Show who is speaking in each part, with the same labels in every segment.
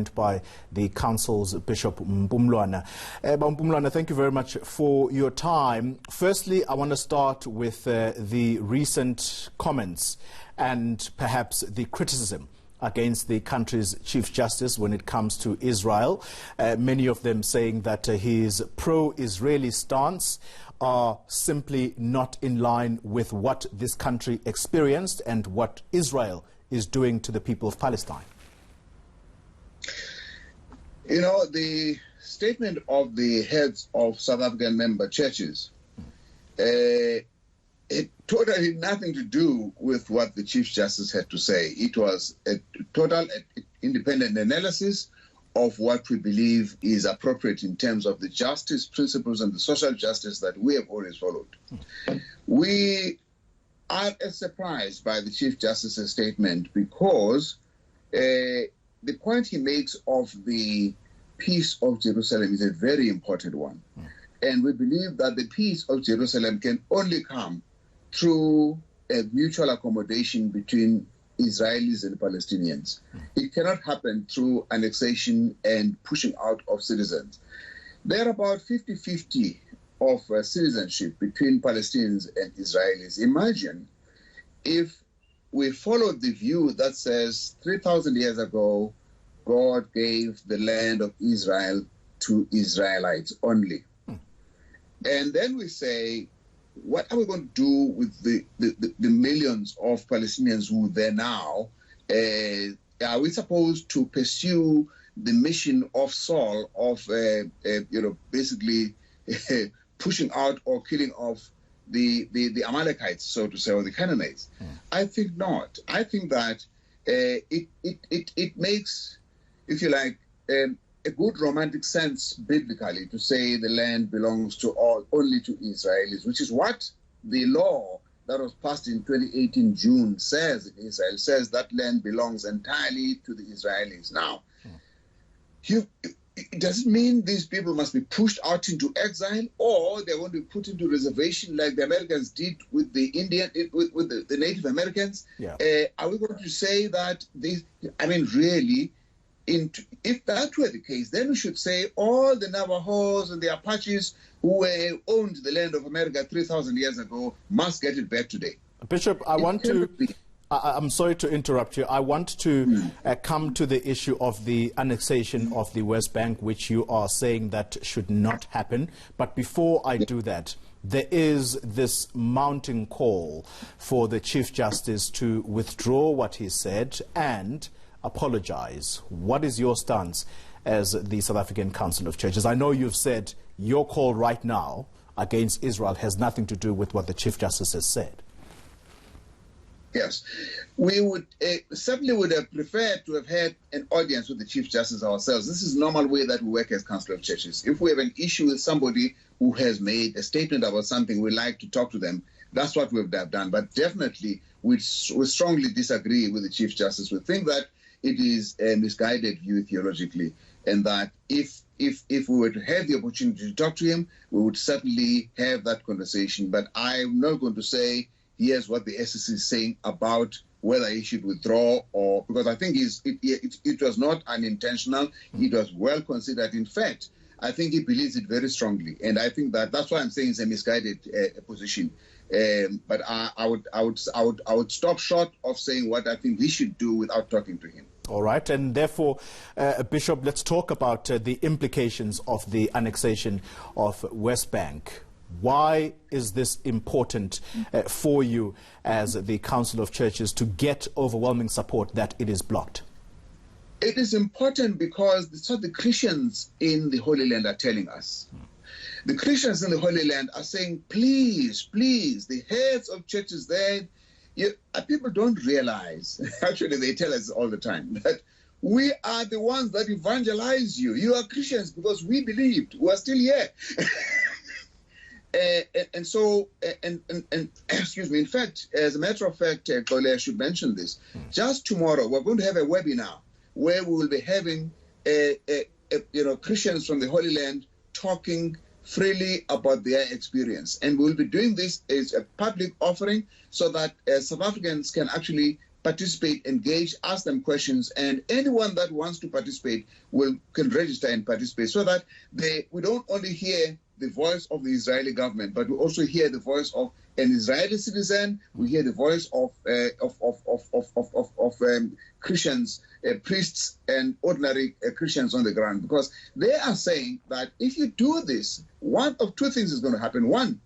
Speaker 1: joined by the Council's Bishop Mpumlwana. Mpumlwana, thank you very much for your time. Firstly, I want to start with the recent comments and perhaps the criticism against the country's Chief Justice when it comes to Israel. Many of them saying that his pro-Israeli stance are simply not in line with what this country experienced and what Israel is doing to the people of Palestine.
Speaker 2: You know, the statement of the heads of South African member churches, it totally nothing to do with what the Chief Justice had to say. It was a total independent analysis of what we believe is appropriate in terms of the justice principles and the social justice that we have always followed. We are surprised by the Chief Justice's statement because the point he makes of the peace of Jerusalem is a very important one. And we believe that the peace of Jerusalem can only come through a mutual accommodation between Israelis and Palestinians. It cannot happen through annexation and pushing out of citizens. There are about 50-50 of citizenship between Palestinians and Israelis. Imagine if we followed the view that says 3,000 years ago, God gave the land of Israel to Israelites only. And then we say, what are we going to do with the millions of Palestinians who are there now? Are we supposed to pursue the mission of Saul of, basically pushing out or killing off the Amalekites, so to say, or the Canaanites? I think not. I think that it makes, if you like, a good romantic sense biblically to say the land belongs to only to Israelis, which is what the law that was passed in 2018 June says in Israel, says that land belongs entirely to the Israelis. Now, does it mean these people must be pushed out into exile, or they're going to be put into reservation like the Americans did with the with the Native Americans?
Speaker 1: Yeah.
Speaker 2: Are we going to say that really, if that were the case, then we should say all the Navajos and the Apaches who owned the land of America 3,000 years ago must get it back today.
Speaker 1: Bishop, I'm sorry to interrupt you. I want to come to the issue of the annexation of the West Bank, which you are saying that should not happen. But before I do that, there is this mounting call for the Chief Justice to withdraw what he said and apologize. What is your stance as the South African Council of Churches? I know you've said your call right now against Israel has nothing to do with what the Chief Justice has said.
Speaker 2: Yes, we would certainly would have preferred to have had an audience with the Chief Justice ourselves. This is the normal way that we work as Council of Churches. If we have an issue with somebody who has made a statement about something, we like to talk to them. That's what we've done. But definitely, we strongly disagree with the Chief Justice. We think that it is a misguided view theologically, and that if we were to have the opportunity to talk to him, we would certainly have that conversation. But I'm not going to say, here's what the SEC is saying about whether he should withdraw, or because I think it was not unintentional. It was well considered. In fact, I think he believes it very strongly, and I think that's why I'm saying it's a misguided position. But I would stop short of saying what I think we should do without talking to him.
Speaker 1: All right, and therefore, Bishop, let's talk about the implications of the annexation of West Bank. Why is this important for you as the Council of Churches to get overwhelming support that it is blocked?
Speaker 2: It is important because that's what the Christians in the Holy Land are telling us. The Christians in the Holy Land are saying, please, please, the heads of churches there, people don't realize, actually they tell us all the time, that we are the ones that evangelize you. You are Christians because we believed. We are still here. Excuse me, in fact, as a matter of fact, Kole, I should mention this. Just tomorrow, we're going to have a webinar where we will be having Christians from the Holy Land talking freely about their experience. And we'll be doing this as a public offering so that South Africans can actually participate, engage, ask them questions, and anyone that wants to participate can register and participate, so that we don't only hear the voice of the Israeli government, but we also hear the voice of an Israeli citizen. We hear the voice of Christians, priests, and ordinary Christians on the ground, because they are saying that if you do this, one of two things is going to happen. One,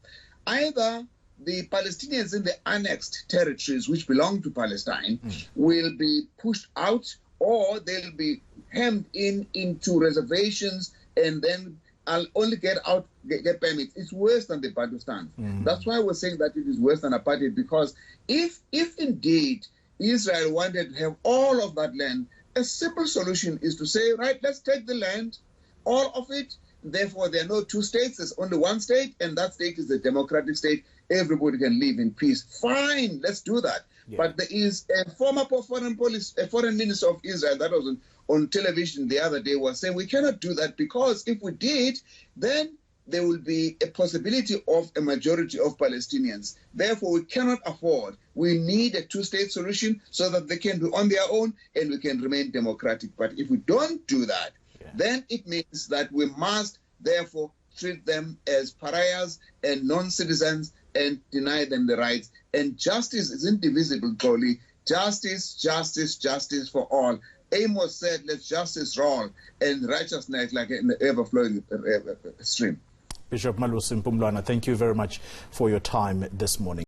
Speaker 2: either the Palestinians in the annexed territories which belong to Palestine will be pushed out, or they'll be hemmed into reservations and then I'll only get permits. It's worse than the Pakistan. That's why we're saying that it is worse than apartheid, because if indeed Israel wanted to have all of that land, a simple solution is to say, right, let's take the land, all of it. Therefore, there are no two states. There's only one state, and that state is a democratic state. Everybody can live in peace. Fine, let's do that. Yeah. But there is a former foreign minister of Israel that was on television the other day was saying we cannot do that, because if we did, then there will be a possibility of a majority of Palestinians. Therefore, we cannot afford. We need a two-state solution so that they can be on their own and we can remain democratic. But if we don't do that, then it means that we must therefore treat them as pariahs and non-citizens and deny them the rights. And justice is indivisible, Toli. Justice, justice, justice for all. Amos said, let justice roll and righteousness like an ever-flowing stream.
Speaker 1: Bishop Malusi Mpumlwana, thank you very much for your time this morning.